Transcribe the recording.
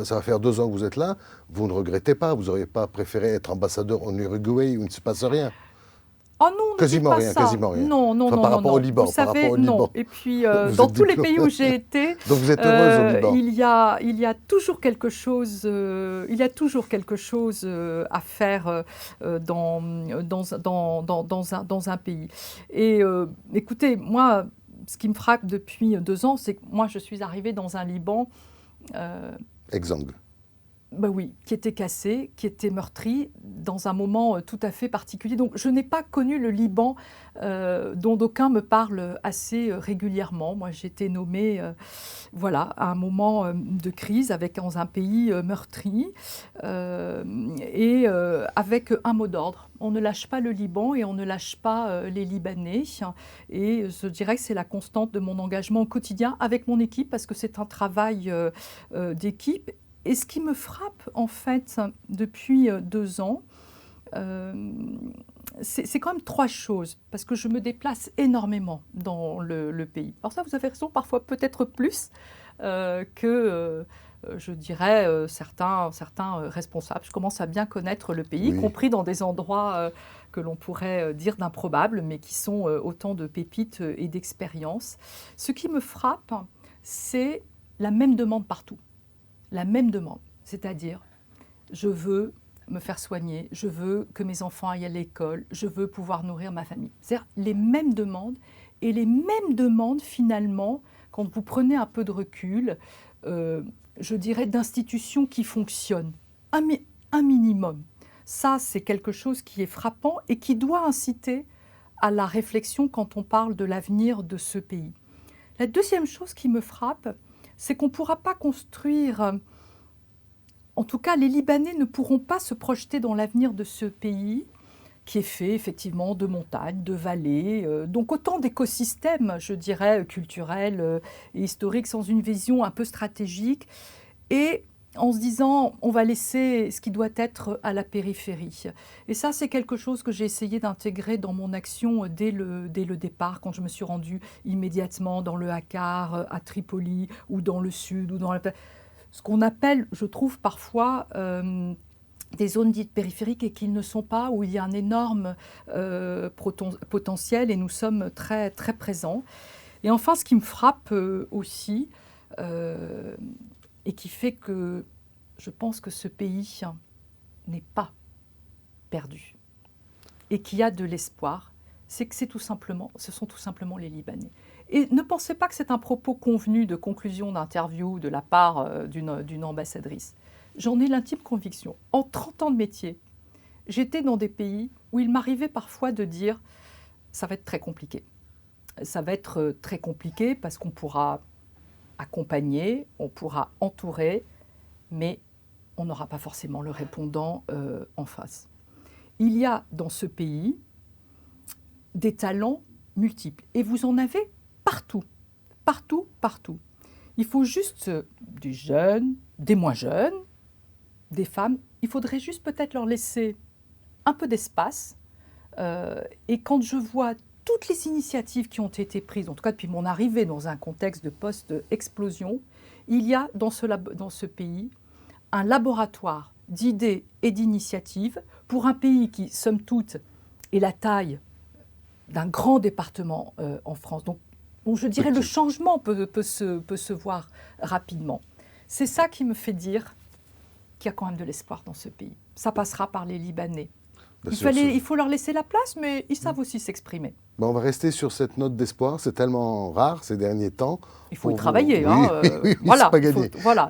Ça va faire 2 ans que vous êtes là, vous ne regrettez pas, vous n'auriez pas préféré être ambassadeur en Uruguay où il ne se passe rien? Oh non, ne dites Quasiment pas rien, ça. quasiment rien. Non, non, Enfin, non, par non, rapport au non. Vous Liban, par rapport savez, au non. Liban. Et puis, Vous dans êtes tous les diplômé. pays où j'ai été, Donc vous êtes heureuse au Liban. il y a toujours quelque chose, il y a toujours quelque chose à faire dans un pays. Et écoutez, moi, ce qui me frappe depuis 2 ans, c'est que moi, je suis arrivée dans un Liban. euh, Exsangue. Bah oui, qui était cassé, qui était meurtri, dans un moment tout à fait particulier. Donc je n'ai pas connu le Liban dont d'aucuns me parlent assez régulièrement. Moi j'ai été nommée voilà, à un moment de crise dans un pays meurtri et avec un mot d'ordre. On ne lâche pas le Liban et on ne lâche pas les Libanais. Et je dirais que c'est la constante de mon engagement au quotidien avec mon équipe parce que c'est un travail d'équipe. Et ce qui me frappe, en fait, depuis 2 ans, euh, c'est quand même 3 choses, parce que je me déplace énormément dans le pays. Alors ça, vous avez raison, parfois peut-être plus je dirais, certains responsables. Je commence à bien connaître le pays, y Oui. compris dans des endroits que l'on pourrait dire d'improbables, mais qui sont autant de pépites et d'expériences. Ce qui me frappe, c'est la même demande partout. La même demande, c'est-à-dire je veux me faire soigner, je veux que mes enfants aillent à l'école, je veux pouvoir nourrir ma famille. C'est-à-dire les mêmes demandes et les mêmes demandes finalement, quand vous prenez un peu de recul, je dirais d'institutions qui fonctionnent, un minimum. Ça, c'est quelque chose qui est frappant et qui doit inciter à la réflexion quand on parle de l'avenir de ce pays. La deuxième chose qui me frappe, c'est qu'on ne pourra pas construire, en tout cas les Libanais ne pourront pas se projeter dans l'avenir de ce pays qui est fait effectivement de montagnes, de vallées, donc autant d'écosystèmes, je dirais, culturels et historiques, sans une vision un peu stratégique, et en se disant on va laisser ce qui doit être à la périphérie. Et ça, c'est quelque chose que j'ai essayé d'intégrer dans mon action dès le départ, quand je me suis rendue immédiatement dans le Hakar, à Tripoli, ou dans le sud, ou dans ce qu'on appelle, je trouve parfois, des zones dites périphériques et qu'ils ne sont pas, où il y a un énorme potentiel et nous sommes très, très présents. Et enfin, ce qui me frappe aussi, euh, et qui fait que je pense que ce pays n'est pas perdu et qu'il y a de l'espoir, c'est que ce sont tout simplement les Libanais. Et ne pensez pas que c'est un propos convenu de conclusion d'interview de la part d'une ambassadrice. J'en ai l'intime conviction. En 30 ans de métier, j'étais dans des pays où il m'arrivait parfois de dire « ça va être très compliqué ». Ça va être très compliqué parce qu'on pourra accompagner, on pourra entourer, mais on n'aura pas forcément le répondant en face. Il y a dans ce pays des talents multiples et vous en avez partout, partout, partout. Il faut juste des jeunes, des moins jeunes, des femmes. Il faudrait juste peut-être leur laisser un peu d'espace. Et quand je vois toutes les initiatives qui ont été prises, en tout cas depuis mon arrivée dans un contexte de post-explosion, il y a dans ce pays un laboratoire d'idées et d'initiatives pour un pays qui, somme toute, est la taille d'un grand département en France. Donc, je dirais le changement peut se voir rapidement. C'est ça qui me fait dire qu'il y a quand même de l'espoir dans ce pays. Ça passera par les Libanais. Il faut leur laisser la place, mais ils savent aussi s'exprimer. On va rester sur cette note d'espoir. C'est tellement rare ces derniers temps. Il faut y travailler. Oui, oui, voilà, c'est pas gagné. Voilà.